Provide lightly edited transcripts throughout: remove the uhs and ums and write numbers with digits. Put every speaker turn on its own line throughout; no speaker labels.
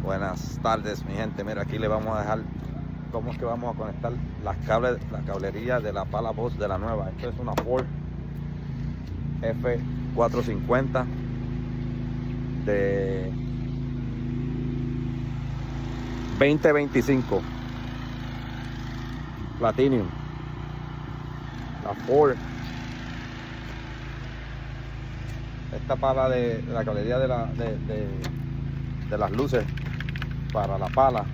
Buenas tardes, mi gente. Mira, aquí le vamos a dejar cómo es que vamos a conectar la cablería de la pala Boss de la nueva. Esto es una Ford F450 de 2025 Platinum. La Ford. Esta pala de la cablería de las luces para la pala.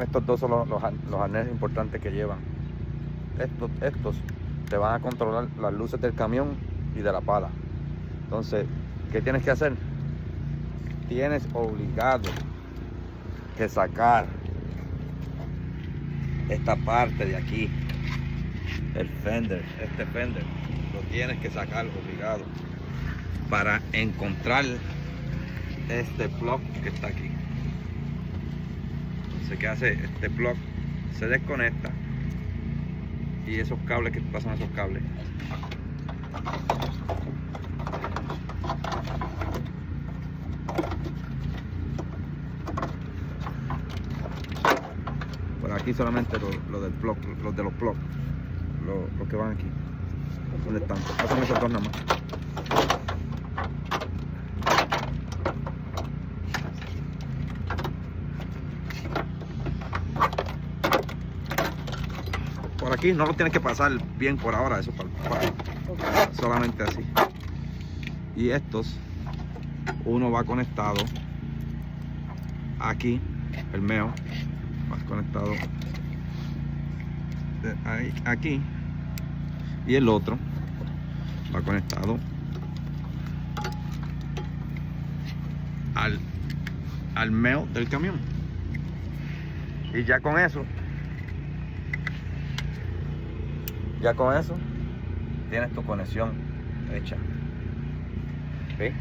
Estos dos son los arneses importantes que llevan. Estos te van a controlar las luces del camión y de la pala. Entonces, ¿qué tienes que hacer? Tienes obligado que sacar esta parte de aquí, el fender, este fender, lo tienes que sacar obligado para encontrar este plug que está aquí. Entonces, ¿qué hace? Este plug se desconecta y esos cables que pasan, esos cables, por aquí solamente lo del plug, los de los plugs, los que van aquí. ¿Dónde están? Pasan esos dos nada más. Por aquí no lo tienes que pasar bien por ahora, eso para solamente así. Y estos, uno va conectado aquí, el meo va conectado aquí, y el otro va conectado al meo del camión. Y ya con eso tienes tu conexión hecha. ¿Sí?